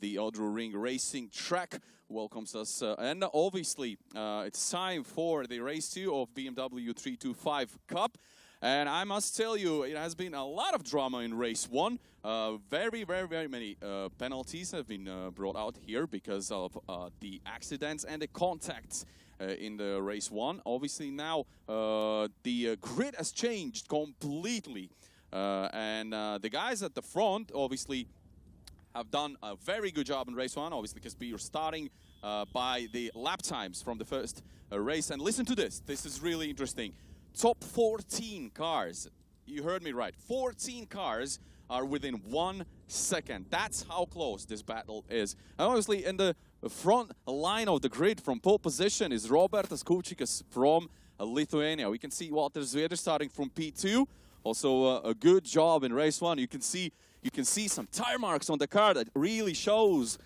the Odru Ring racing track welcomes us. And obviously, it's time for the race 2 of BMW325CUP. And I must tell you, it has been a lot of drama in race 1. Very many penalties have been brought out here because of the accidents and the contacts in the race 1. Obviously now the grid has changed completely. And the guys at the front obviously have done a very good job in race 1, obviously, because we are starting by the lap times from the first race. And listen to this. This is really interesting. Top 14 cars, you heard me right, 14 cars are within 1 second. That's how close this battle is. And obviously in the front line of the grid from pole position is Robertas Kučikas from Lithuania. We can see Walter Zviedr starting from P2. Also a good job in race 1. You can see some tire marks on the car that really shows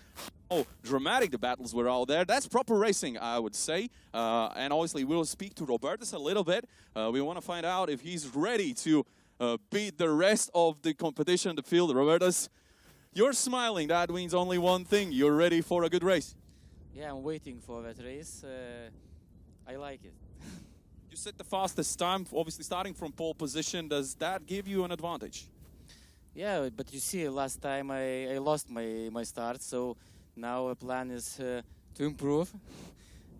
how dramatic the battles were out there. That's proper racing, I would say. And obviously we'll speak to Robertas a little bit. We want to find out if he's ready to beat the rest of the competition in the field. Robertas, you're smiling. That means only one thing. You're ready for a good race. Yeah, I'm waiting for that race. I like it. You set the fastest time, obviously starting from pole position. Does that give you an advantage? Yeah, but you see, last time I lost my start, so now the plan is to improve,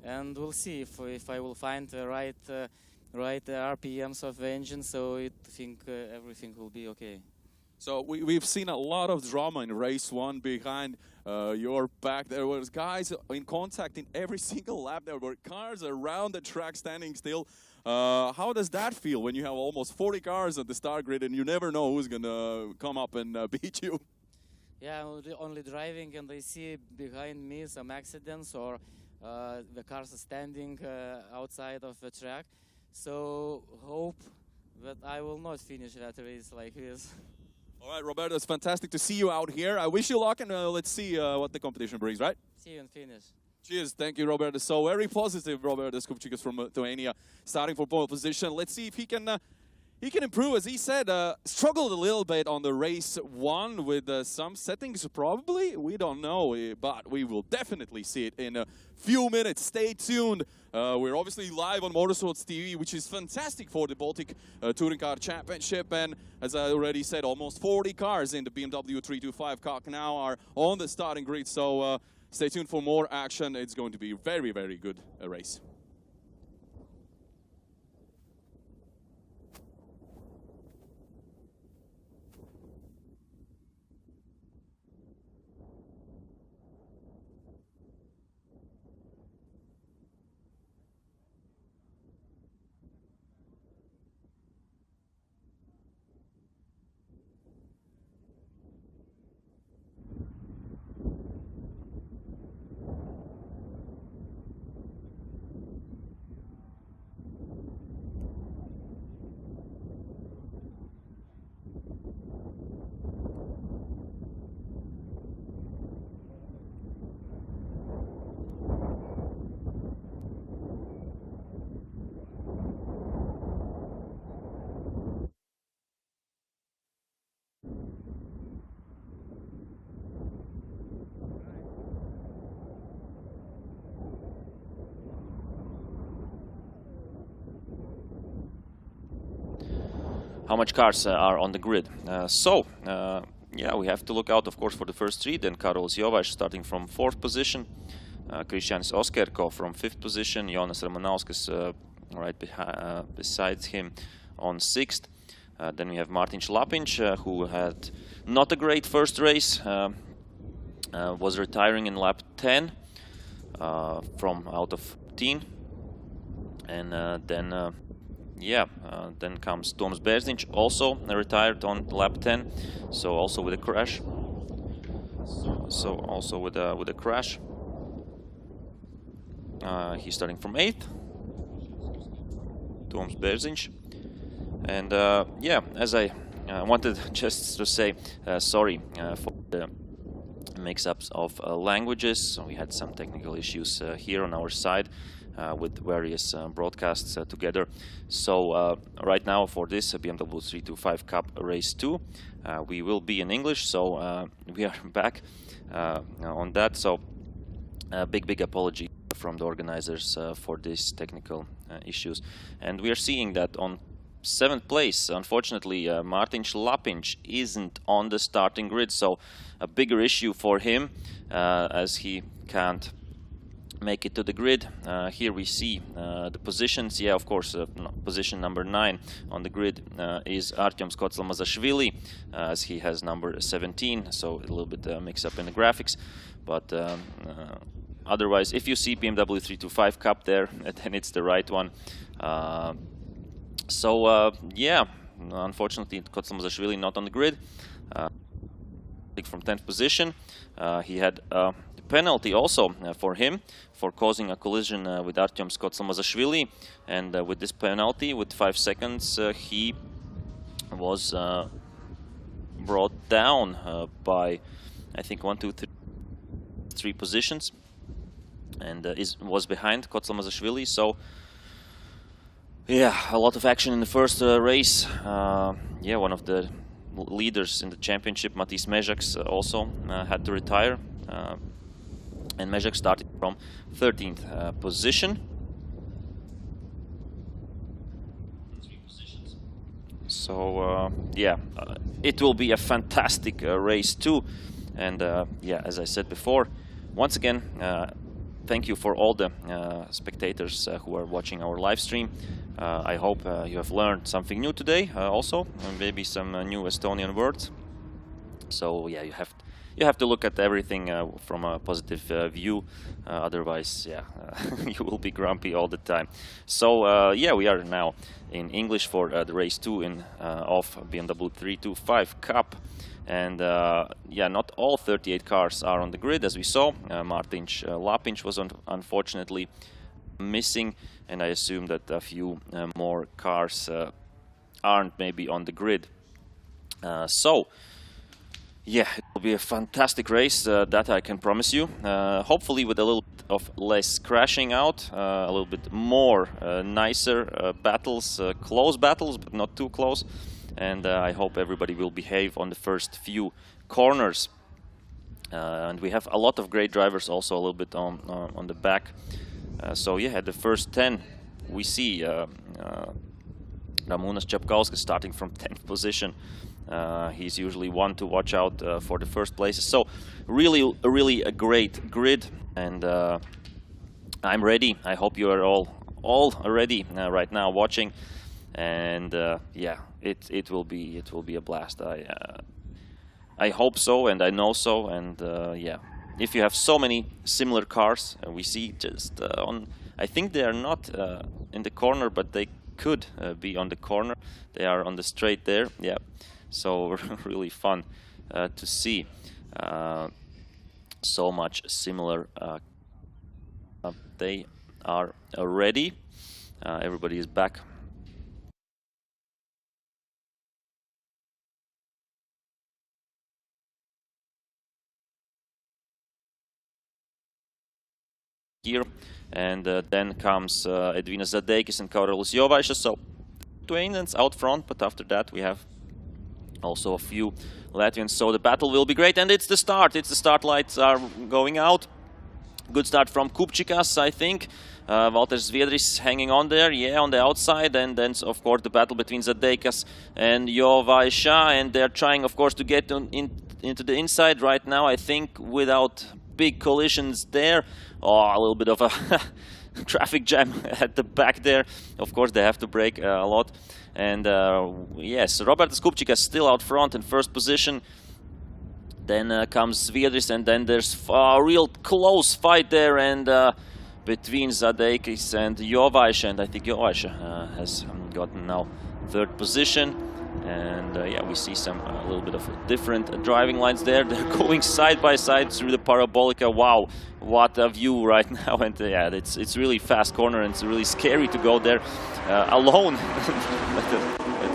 and we'll see if I will find the right RPMs of the engine. So I think everything will be okay. So we've seen a lot of drama in race 1 behind your back. There was guys in contact in every single lap. There were cars around the track standing still. How does that feel when you have almost 40 cars at the start grid and you never know who's going to come up and beat you? Yeah, I'm only driving and I see behind me some accidents or the cars are standing outside of the track. So hope that I will not finish that race like this. All right, Roberto, it's fantastic to see you out here. I wish you luck, and let's see what the competition brings, right? See you in finish. Cheers. Thank you, Roberto. So very positive, Roberto Kučikas from Lithuania, starting for pole position. Let's see if he can improve. As he said, struggled a little bit on the race 1 with some settings, probably. We don't know, but we will definitely see it in a few minutes. Stay tuned. We're obviously live on Motorsports TV, which is fantastic for the Baltic Touring Car Championship. And as I already said, almost 40 cars in the BMW325CUP now are on the starting grid. So stay tuned for more action. It's going to be a very good race. How much cars are on the grid? Yeah, we have to look out, of course, for the first 3. Then Karolis Jovaš starting from 4th position, Krišjānis Oskerko from 5th position, Jonas Ramanauskas right besides him on 6th. Then we have Martin Šlapiņš, who had not a great first race, was retiring in lap 10 from out of 15, and then comes Toms Bērziņš, also retired on lap 10, so also with a crash. So also with a crash. He's starting from 8th. Toms Bērziņš. And yeah, as I wanted just to say sorry for the mix-ups of languages. So we had some technical issues here on our side. With various broadcasts together. So right now for this BMW325CUP Race 2, we will be in English, so we are back on that. So big apology from the organizers for these technical issues. And we are seeing that on 7th place, unfortunately, Martin Lapinch isn't on the starting grid, so a bigger issue for him as he can't make it to the grid. Here we see the positions. Yeah, of course, position number 9 on the grid is Artyom Skotsalmazashvili, as he has number 17, so a little bit mix up in the graphics. But otherwise, if you see BMW325CUP there, then it's the right one. Yeah, unfortunately, Skotsalmazashvili not on the grid. From 10th position, he had a penalty also for him for causing a collision with Artyom Skotsalmazashvili, and with this penalty, with 5 seconds, he was brought down by, I think, 1, 2, 3 positions, and was behind Skotsalmazashvili. So yeah, a lot of action in the first race. Yeah, one of the leaders in the championship, Matis Mezhaks, also had to retire, and Mezhak started from 13th position. So yeah, it will be a fantastic race too. And yeah, as I said before, once again, thank you for all the spectators who are watching our live stream. I hope you have learned something new today, also, and maybe some new Estonian words. So yeah, you have to look at everything from a positive view. Otherwise, yeah, you will be grumpy all the time. So yeah, we are now in English for the race 2 of BMW325CUP. And yeah, not all 38 cars are on the grid, as we saw. Martin Lapinch was unfortunately missing, and I assume that a few more cars aren't maybe on the grid. So yeah, it will be a fantastic race, that I can promise you. Hopefully with a little bit of less crashing out, a little bit more nicer battles, close battles, but not too close. And I hope everybody will behave on the first few corners. And we have a lot of great drivers also a little bit on the back. So yeah, at the first 10 we see Ramūnas Čepkauskas starting from 10th position. He's usually one to watch out for the first places. So really a great grid, and I'm ready. I hope you are all ready right now watching. And yeah, it will be a blast. I hope so, and I know so. And yeah, if you have so many similar cars, we see just on, I think they are not in the corner, but they could be on the corner. They are on the straight there. Yeah, so really fun to see so much similar. They are ready. Everybody is back. Here, and then comes Edvinas Zadeikis and Karolis Jovaiša. So 2 Indians out front, but after that we have also a few Latvians. So the battle will be great, and it's the start. It's the start lights are going out. Good start from Kupčikas, I think. Valters Zviedris hanging on there, yeah, on the outside, and then of course the battle between Zadeikas and Jovaiša, and they're trying, of course, to get into the inside right now. I think without big collisions there. Oh, a little bit of a traffic jam at the back there. Of course, they have to brake a lot. And yes, Robertas Kupčikas still out front in first position. Then comes Zviedris, and then there's a real close fight there, and between Zadeikis and Jovaiša, and I think Jovaiša has gotten now 3rd position. And yeah, we see a little bit of different driving lines there. They're going side by side through the parabolica. Wow, what a view right now! And yeah, it's really fast corner, and it's really scary to go there alone.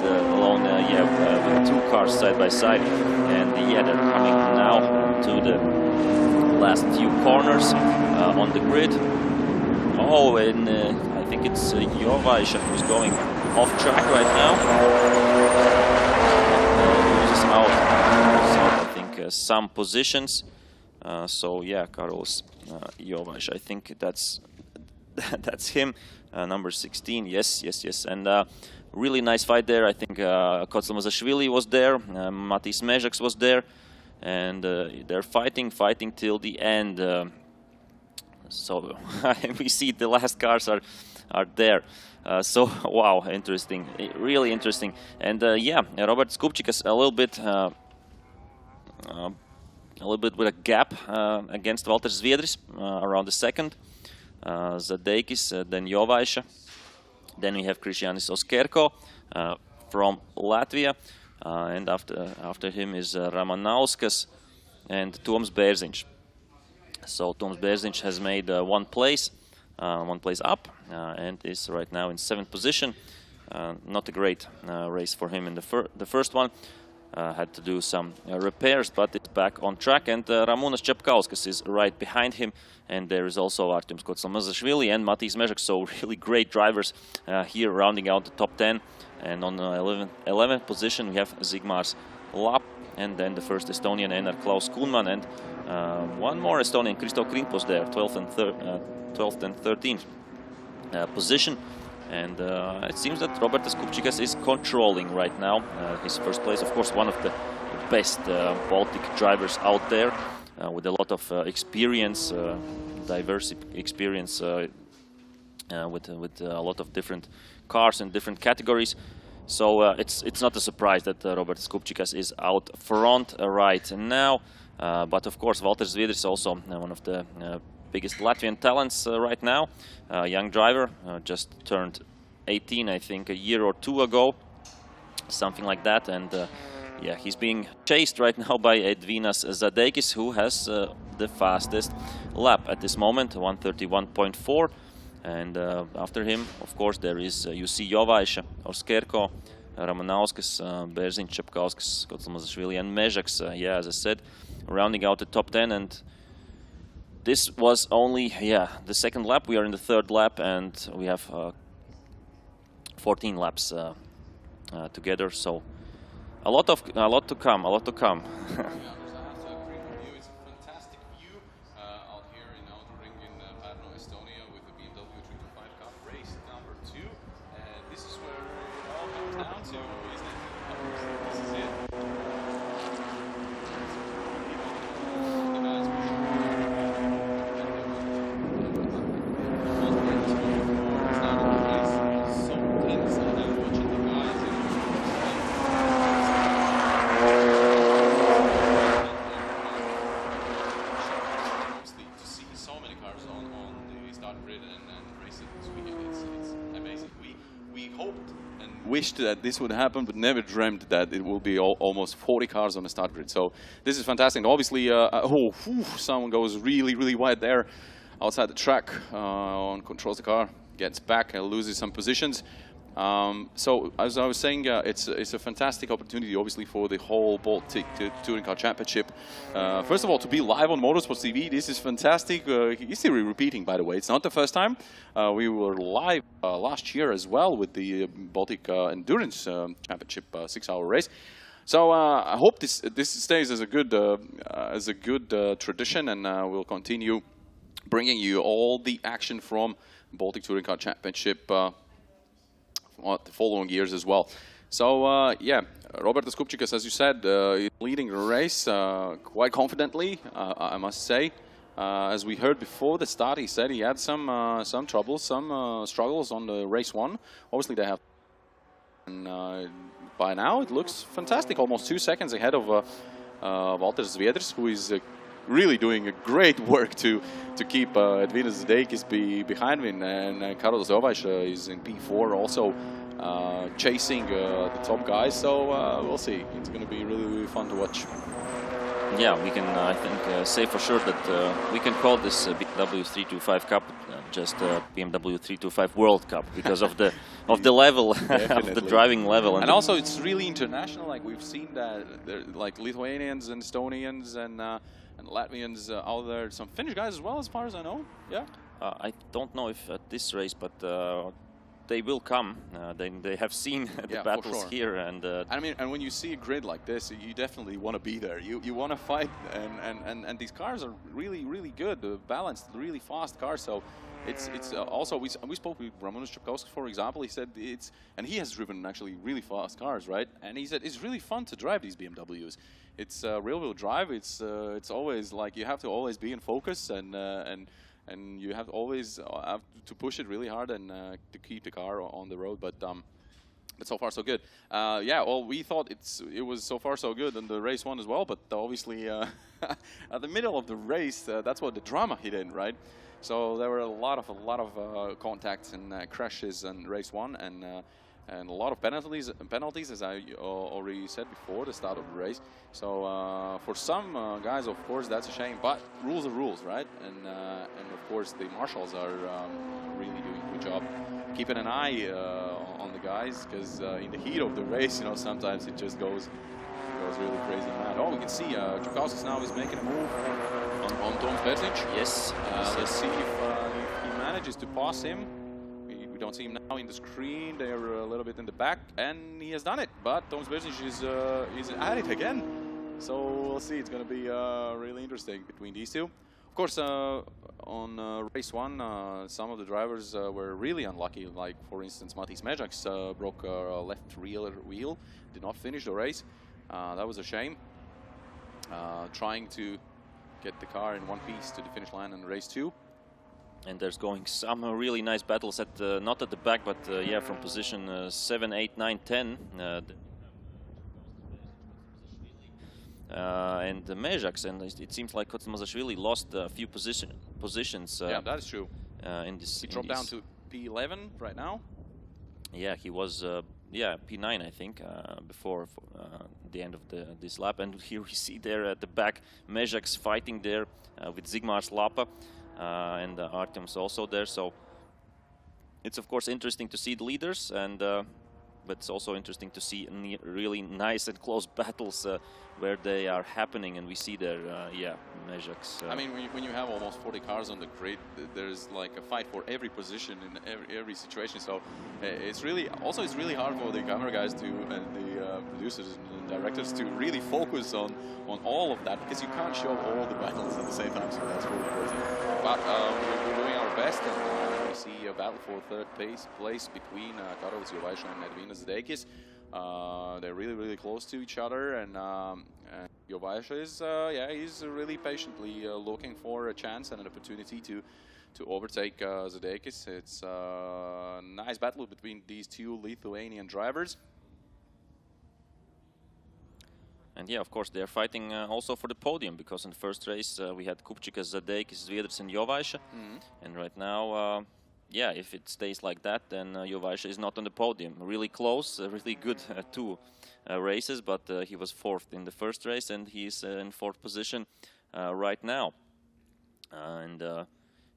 Alone, yeah, with 2 cars side by side. And yeah, they're coming now to the last few corners on the grid. Oh, and I think it's Jovaiša who's going off track right now. Loses out, I think, some positions. So yeah, Karolis Jovaš, I think that's that's him, number 16. Yes, yes, yes, and really nice fight there. I think Kotsl Mazashvili was there, Matis Mežaks was there, and they're fighting till the end. So we see the last cars are there. So wow, interesting, really interesting. And yeah, Robert Skupčikas a little bit with a gap against Valters Zviedris around the second. Zadeikis, then Jovaša. Then we have Krišjānis Oskerko from Latvia, and after him is Ramanauskas and Toms Bērziņš. So Toms Bērziņš has made one place up, and is right now in 7th position. Not a great race for him in the first one. Had to do some repairs, but it's back on track. And Ramūnas Čepkauskas is right behind him, and there is also Artjums Kotsl-Mazashvili and Matis Mežaks. So really great drivers here, rounding out the top 10. And on the 11th position we have Zigmārs Lap, and then the first Estonian Einar Klaus Kuhnmann, and one more Estonian, Kristo Krimpos there, 12th and 13th position. And it seems that Robertas Skupčikas is controlling right now his first place. Of course, one of the best Baltic drivers out there, with a lot of experience, diverse experience, with a lot of different cars and different categories. So it's not a surprise that Robertas Skupčikas is out front right now. But of course, Valters Zviedris is also one of the biggest Latvian talents right now. Young driver, just turned 18, I think, a year or two ago, something like that. And yeah, he's being chased right now by Edvinas Zadeikis, who has the fastest lap at this moment, 1:31.4. And after him, of course, there is Jussi Jovaša, Oskerko, Ramanauskas, Bērziņš, Čepkauskas, Kotsl-Mazashvili, and Mežaks. Yeah, as I said, rounding out the top 10. And this was only, yeah, the second lap. We are in the third lap, and we have 14 laps together. So a lot to come. Yeah, because I have to agree with you. It's a fantastic view out here in Outer Ring in Pärnu, Estonia, with the BMW325CUP race number 2. And this is where it all comes down to, isn't it? This is it. The guys wished that this would happen, but never dreamt that it will be almost 40 cars on the start grid. So this is fantastic. Obviously, someone goes really, really wide there outside the track, controls the car, gets back and loses some positions. So as I was saying, it's a fantastic opportunity, obviously, for the whole Baltic Touring Car Championship. First of all, to be live on Motorsports TV, this is fantastic. History repeating, by the way. It's not the first time. We were live last year as well with the Baltic Endurance Championship 6-hour race. So I hope this stays as a good tradition, and we'll continue bringing you all the action from Baltic Touring Car Championship the following years as well. So yeah, Robertas Skupčikas, as you said, is leading the race quite confidently, I must say. As we heard before the start, he said he had some troubles, some struggles on the race 1. Obviously they have, and by now it looks fantastic, almost 2 seconds ahead of Valters Zviedris, who is really doing a great work to keep Edvinas Zadeikis behind him, and Karolis Jovaš is in P4 also, chasing the top guys. So we'll see. It's going to be really, really fun to watch. Yeah, we can, I think, say for sure that we can call this BMW325CUP just BMW325 World Cup because of the level, of the driving level, and also it's really international. Like we've seen that, like Lithuanians and Estonians and Latvians out there, some Finnish guys as well, as far as I know. Yeah. I don't know if at this race, but they will come. They have seen the battles sure. here, and I mean, and when you see a grid like this, you definitely want to be there. You want to fight, and these cars are really good, balanced, really fast cars. So it's also we spoke with Ramūnas Čepkauskas, for example. He said and he has driven actually really fast cars, right? And he said it's really fun to drive these BMWs. It's rear-wheel drive. It's always like you have to always be in focus, and you have to always have to push it really hard and to keep the car on the road. But so far so good. Yeah, well, we thought it was so far so good in the race one as well. But obviously, at the middle of the race, that's what the drama hit in, right? So there were a lot of contacts and crashes in race one, and a lot of penalties, as I already said before the start of the race. So for some guys, of course, that's a shame. But rules are rules, right? And of course, the marshals are really doing a good job keeping an eye on the guys, because in the heat of the race, you know, sometimes it just goes really crazy mad. Oh, we can see Čepkauskas now is making a move on Toms Berziņš. yes, Let's see if he manages to pass him. We don't see him now in the screen. They're a little bit in the back, and he has done it. But Toms Berziņš is at it again. So we'll see. It's going to be really interesting between these two. Of course, on race one, some of the drivers were really unlucky. Like, for instance, Matis Mežaks broke a left rear wheel, did not finish the race. That was a shame. Trying to get the car in one piece to the finish line in race two. and there's going some really nice battles at not at the back, but yeah, from position 7, 8, 9, 10. And the Mežaks, and it seems like Kotmazashvili lost a few positions. Yeah, that is true. In this, He dropped down to P11 right now. Yeah, he was yeah, P9, I think, before the end of this lap. And here we see there at the back Mežaks fighting there with Zigmārs Lapa, and Artem's also there. So it's of course interesting to see the leaders, and but it's also interesting to see really nice and close battles where they are happening, and we see there, yeah, Mežaks. I mean, when you have almost 40 cars on the grid, there's like a fight for every position in every situation. So it's really hard for the camera guys to and the producers and directors to really focus on all of that, because you can't show all the battles at the same time. So that's really crazy. But we're doing our best, and we see a battle for third place between Karolis Jovaiša and Edvinas Zdeikis. They're really close to each other, and Jovaiša is yeah, he's really patiently looking for a chance and an opportunity to overtake Zdeikis. It's a nice battle between these two Lithuanian drivers. And yeah, of course, they're fighting also for the podium, because in the first race we had Kupčikas, Zadeikis, Zviedris and Jovaiša. And right now, yeah, if it stays like that, then Jovaiša is not on the podium. Really close, really good two races, but he was fourth in the first race, and he's in fourth position right now. And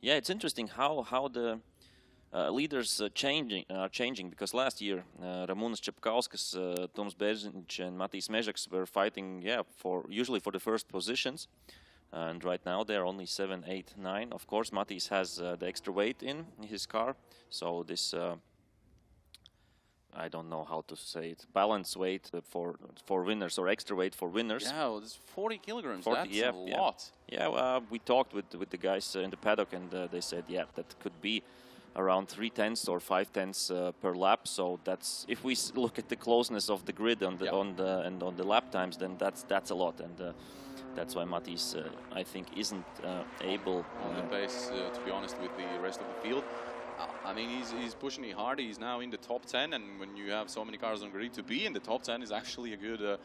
yeah, it's interesting how the leaders are changing, because last year Ramūnas Čepkauskas, Toms Berziņš and Matis Mežaks were fighting, yeah, usually for the first positions. And right now they're only 7, 8, 9. Of course, Matis has the extra weight in his car, so this I don't know how to say it, balance weight for winners, or extra weight for winners. Yeah, well, it's 40 kilograms. 40, that's yeah, a lot. Yeah, we talked with the guys in the paddock, and they said, yeah, that could be around 3/10 or 5/10 per lap. So that's, if we look at the closeness of the grid on the lap times, then that's a lot, and that's why Matis, I think, isn't able on the pace, to be honest, with the rest of the field. I mean, he's pushing it hard. He's now in the top 10, and when you have so many cars on the grid, to be in the top 10 is actually a good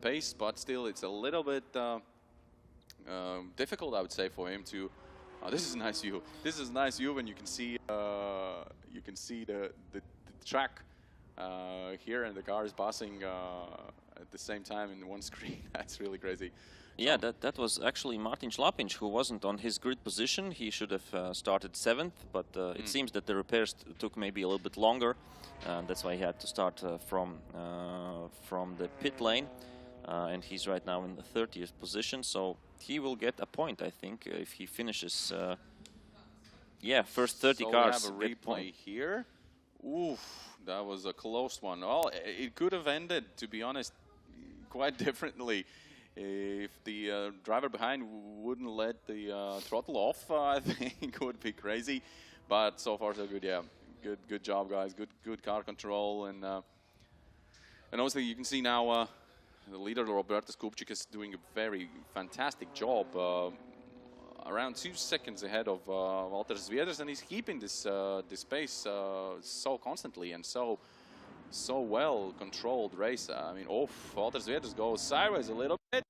pace. But still, it's a little bit difficult, I would say, for him to. This is a nice view. This is a nice view when you can see the track here, and the car is passing at the same time in one screen. That's really crazy. Yeah, that was actually Martin Šlapiņš, who wasn't on his grid position. He should have started 7th, but it seems that the repairs took maybe a little bit longer. That's why he had to start from the pit lane. And he's right now in the 30th position, so he will get a point, I think, if he finishes Yeah, first 30 so cars. We have a get replay point. here. Oof, that was a close one. Well, it could have ended, to be honest, quite differently. If the driver behind wouldn't let the throttle off, I think it would be crazy. But so far so good. Yeah, good job, guys. Good car control, and obviously you can see now the leader Roberta Skupčik is doing a very fantastic job. Around 2 seconds ahead of Walter Zviedrs, and he's keeping this this pace so constantly and so well controlled race. I mean, Walter Zviedrs goes sideways a little bit.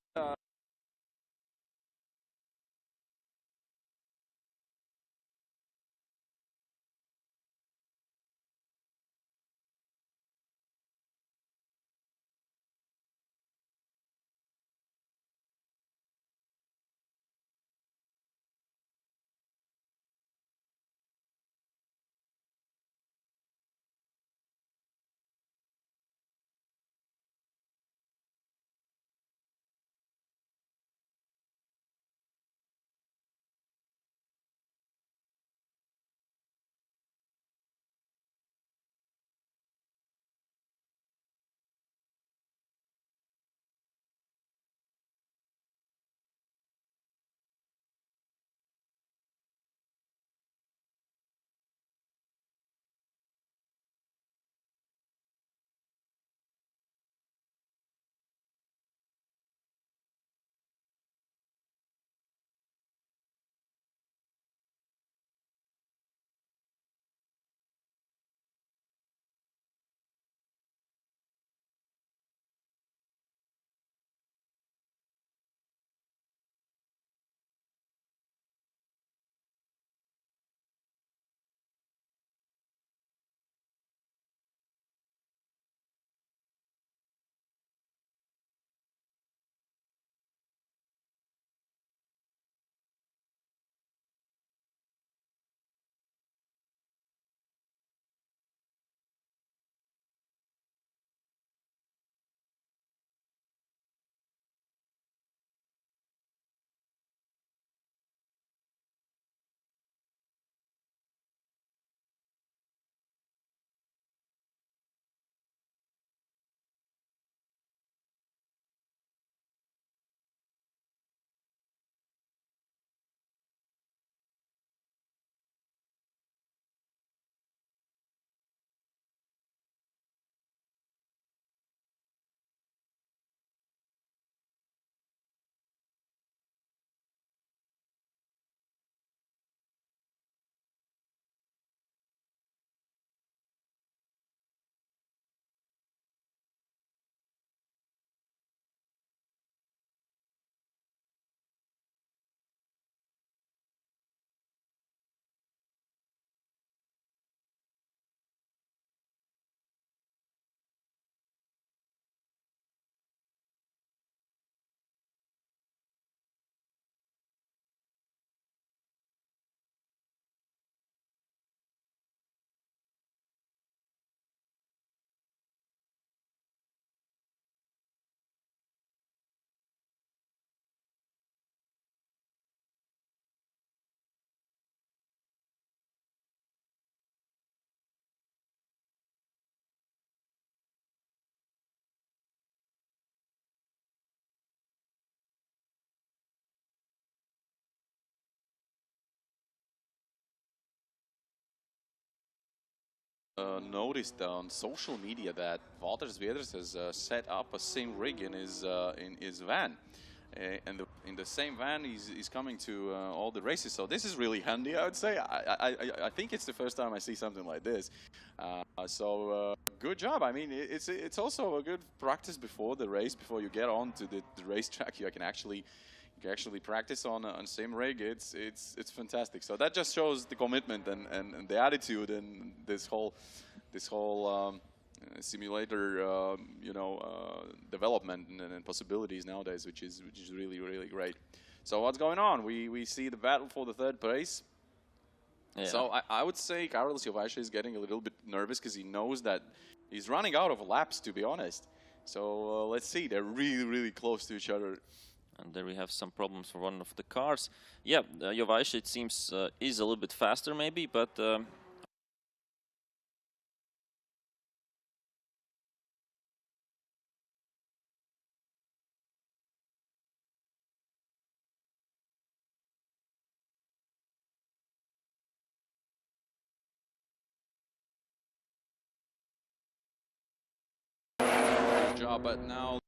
Noticed on social media that Walter Zviedrs has set up a sim rig in his van. And in the same van, he's coming to all the races. So this is really handy, I would say. I think it's the first time I see something like this. Good job. I mean, it's also a good practice before the race, before you get on to the racetrack. You can actually practice on sim rig. It's fantastic. So that just shows the commitment and the attitude and this whole simulator, development and possibilities nowadays, which is really great. So what's going on? We see the battle for the third place. Yeah. So I would say Karolis Jovash is getting a little bit nervous because he knows that he's running out of laps, to be honest. So let's see. They're really close to each other. And there we have some problems for one of the cars. Yeah, Jovash, it seems, is a little bit faster maybe, but job, but now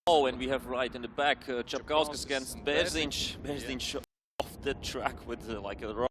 oh, and we have right in the back Čapkauskas against and Berziņš. Berziņš off the track with like a